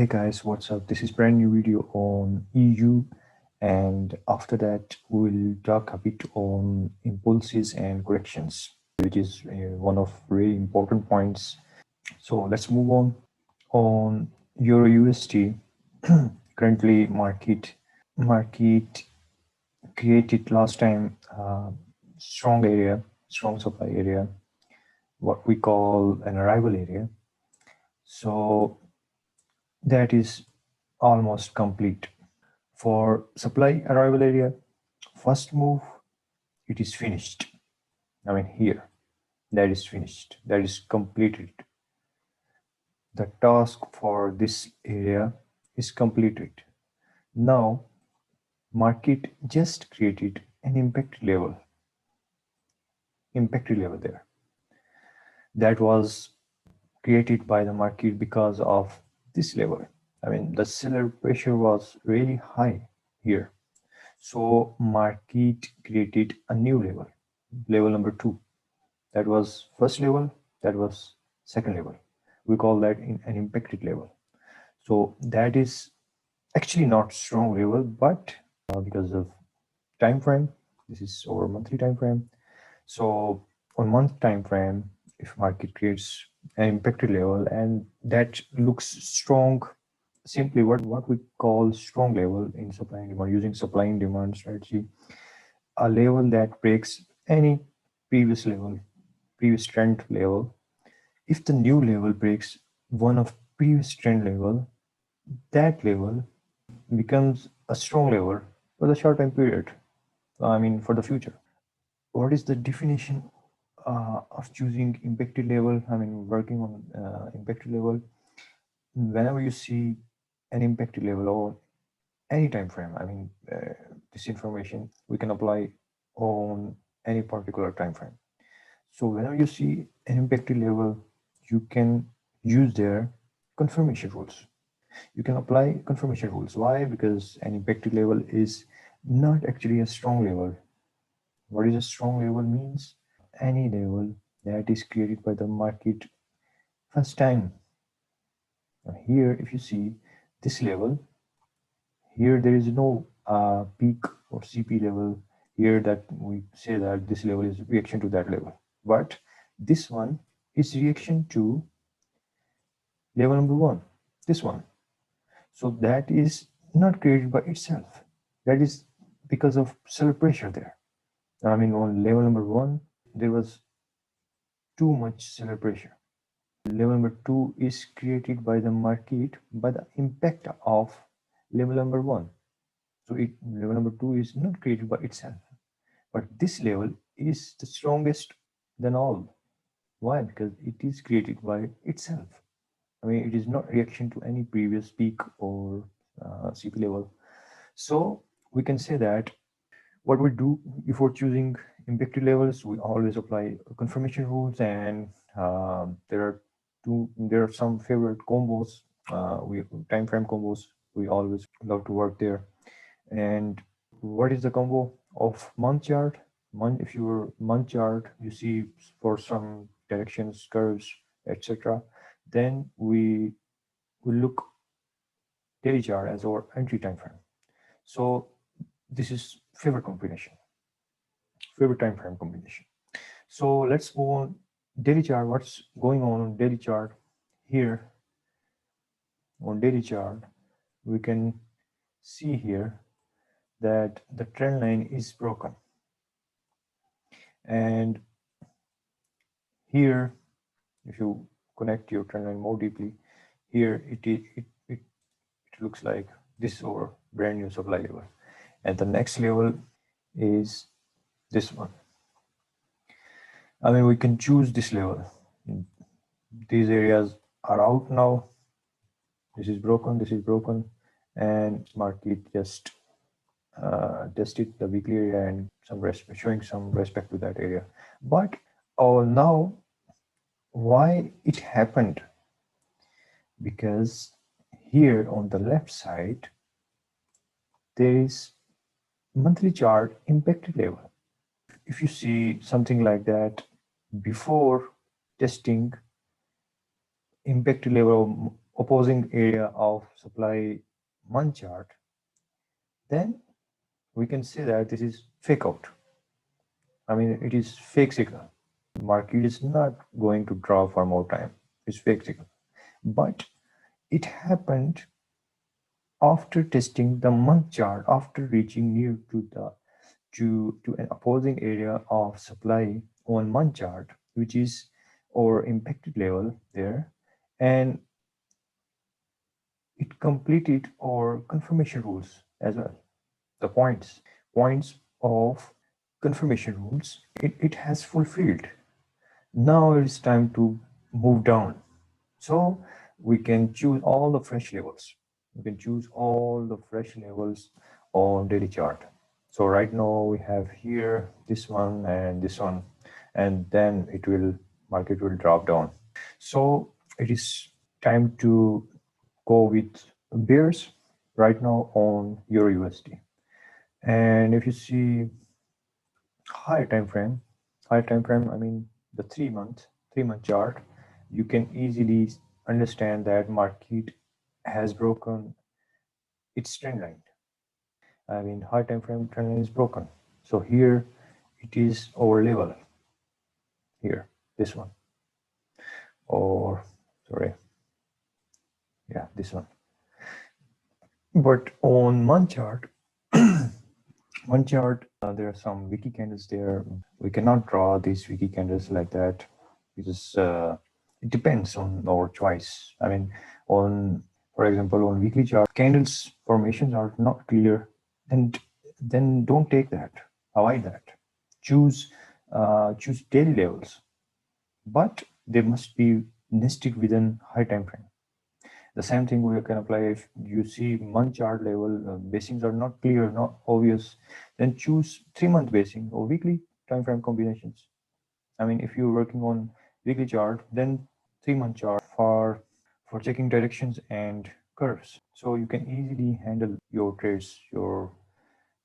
Hey guys, what's up? This is brand new video on EU, and after that we'll talk a bit on impulses and corrections, which is one of really important points. So let's move on. On Euro USD, currently market created last time strong supply area, what we call an arrival area. So that is almost complete. For supply arrival area, first move, it is finished. I mean here, that is finished, that is completed. The task for this area is completed. Now, market just created an impact level there. That was created by the market because of this level. I mean, the seller pressure was really high here. So market created a new level number 2. That was first level, that was second level. We call that an impacted level. So that is actually not strong level, but because of time frame, this is over monthly time frame. So on month time frame, if market creates an impacted level and that looks strong, simply what we call strong level in supply and demand, using supply and demand strategy, a level that breaks any previous trend level. If the new level breaks one of previous trend level, that level becomes a strong level for the short time period. I mean, for the future. What is the definition of choosing impacted level? I mean, working on impacted level. Whenever you see an impacted level or any time frame, I mean, this information we can apply on any particular time frame. So whenever you see an impacted level, you can use their confirmation rules. You can apply confirmation rules. Why? Because an impacted level is not actually a strong level. What is a strong level means? Any level that is created by the market first time. Now here, if you see this level, here there is no peak or CP level here that we say that this level is reaction to that level. But this one is reaction to level number 1, this one. So that is not created by itself. That is because of seller pressure there. I mean, on level number 1, there was too much seller pressure. Level number 2 is created by the market by the impact of level number 1. So level number 2 is not created by itself. But this level is the strongest than all. Why? Because it is created by itself. I mean, it is not reaction to any previous peak or CP level. So we can say that what we do before choosing impacted levels, we always apply confirmation rules, and there are some favorite combos. Time frame combos. We always love to work there. And what is the combo of month chart? If your month chart you see for some directions, curves, etc., then we will look daily chart as our entry time frame. So this is favorite time frame combination. So let's move on daily chart. What's going on daily chart? Here on daily chart, we can see here that the trend line is broken, and here if you connect your trend line more deeply, here it looks like this is our brand new supply level, and the next level is this one. I mean, we can choose this level. These areas are out now. This is broken, and market just tested the weekly area and showing some respect to that area. But now why it happened? Because here on the left side there is monthly chart impacted level. If you see something like that before testing impacted level opposing area of supply month chart, then we can say that this is fake out. I mean, it is fake signal. Market is not going to drop for more time. It's fake signal. But it happened after testing the month chart, after reaching near to the to an opposing area of supply on month chart, which is our impacted level there, and it completed our confirmation rules as well. The points of confirmation rules, it has fulfilled. Now it's time to move down. So we can choose all the fresh levels. We can choose all the fresh levels on daily chart. So right now we have here this one, and then market will drop down. So it is time to go with bears right now on Eurusd. And if you see higher time frame, I mean the 3 month chart, you can easily understand that market has broken its trend line. I mean high time frame trend line is broken. So here it is our level. Here, this one, or sorry, yeah, this one. But on one chart, there are some wiki candles there. We cannot draw these wiki candles like that because it depends on our choice. I mean, for example, on weekly chart, candles formations are not clear, and then don't take that. Avoid that. Choose daily levels, but they must be nested within high time frame. The same thing we can apply if you see month chart level basings are not clear, not obvious, then choose 3 month basing or weekly time frame combinations. I mean, if you're working on weekly chart, then 3 month chart for checking directions and curves. So you can easily handle your trades, your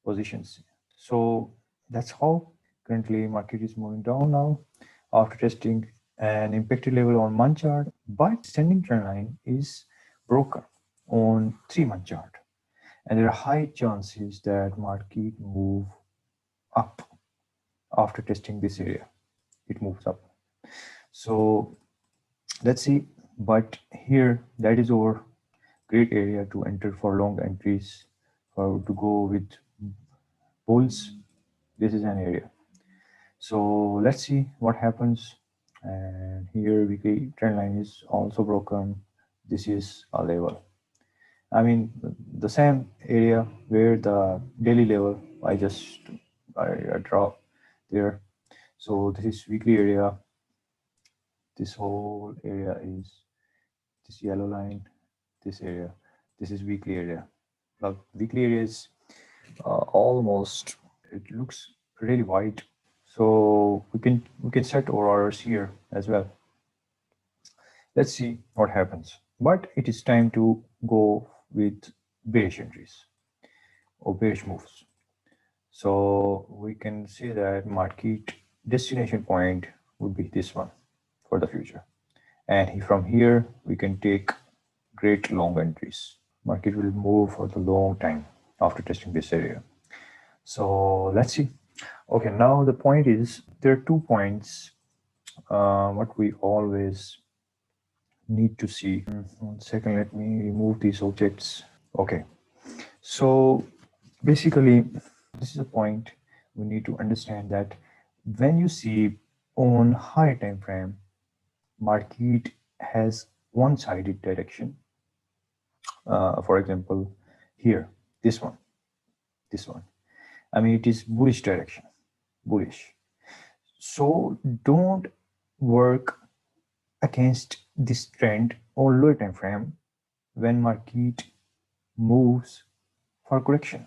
positions. So that's how currently market is moving down now after testing an impacted level on month chart, but descending trend line is broken on 3 month chart, and there are high chances that market move up after testing this area. It moves up. So let's see. But here, that is our great area to enter for long entries, or to go with bulls. This is an area. So let's see what happens. And here weekly trend line is also broken. This is a level. I mean, the same area where the daily level I draw there. So this is weekly area. This whole area is this yellow line. This area. This is weekly area. Now weekly area is almost. It looks really white. So we can set our orders here as well. Let's see what happens. But it is time to go with bearish entries or bearish moves. So we can say that market destination point would be this one for the future. And from here, we can take great long entries. Market will move for the long time after testing this area. So let's see. Okay, now the point is, there are 2 points what we always need to see. 1 second, let me remove these objects. Okay, so basically this is a point we need to understand, that when you see on high time frame market has one-sided direction, for example here, this one, I mean it is bullish direction, bullish. So don't work against this trend on lower time frame when market moves for correction.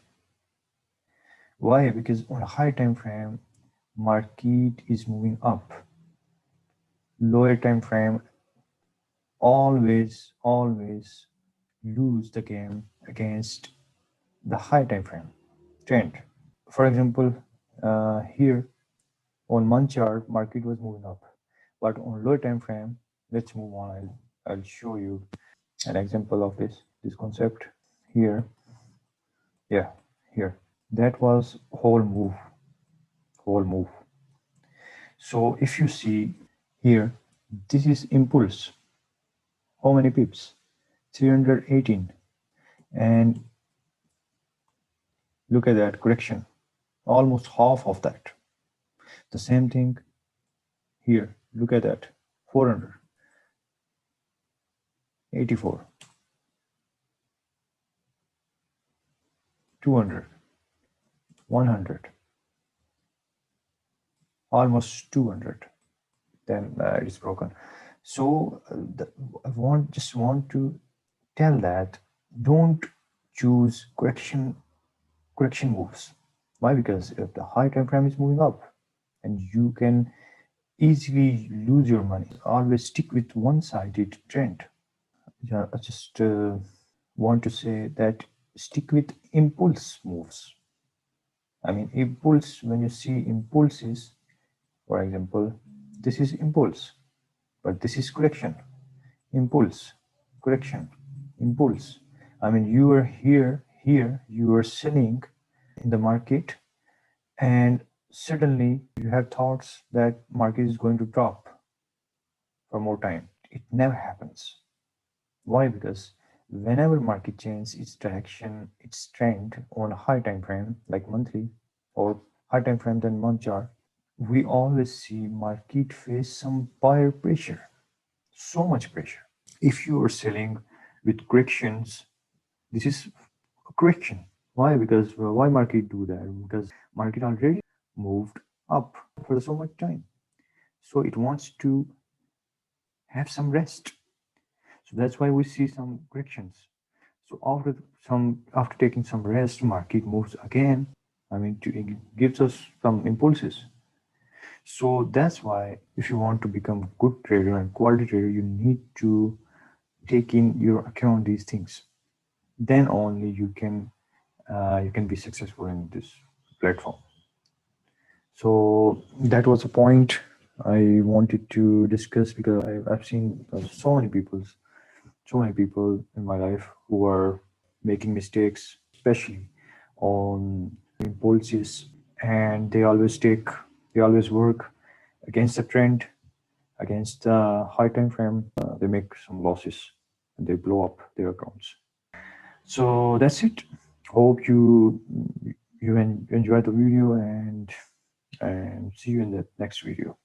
Why? Because on a high time frame market is moving up. Lower time frame always lose the game against the high time frame trend. For example, here on month chart market was moving up, but on lower time frame, let's move on. I'll show you. an example of this concept here. Yeah, here. That was whole move. So if you see here, this is impulse. How many pips? 318. And look at that correction, almost half of that. The same thing here. Look at that, 400, 84, 200, 100, almost 200. Then it is broken. So I just want to tell that don't choose correction moves. Why? Because if the high time frame is moving up, and you can easily lose your money. Always stick with one-sided trend. Yeah, I just want to say that stick with impulse moves. I mean, impulse, when you see impulses, for example, this is impulse, but this is correction. Impulse, correction, impulse. I mean, you are here, you are selling in the market, and suddenly you have thoughts that market is going to drop for more time. It never happens. Why? Because whenever market changes its direction, its trend on a high time frame, like monthly or high time frame than month chart, we always see market face some buyer pressure, so much pressure. If you are selling with corrections, this is a correction. Why? Because why market do that? Because market already moved up for so much time, so it wants to have some rest. So that's why we see some corrections. So after taking some rest, market moves again. I mean, it gives us some impulses. So that's why if you want to become good trader and quality trader, you need to take in your account these things. Then only you can be successful in this platform. So that was a point I wanted to discuss, because I've seen so many people in my life who are making mistakes, especially on impulses, and they always work against the trend, against the high time frame. They make some losses and they blow up their accounts. So that's it. Hope you enjoyed the video, and see you in the next video.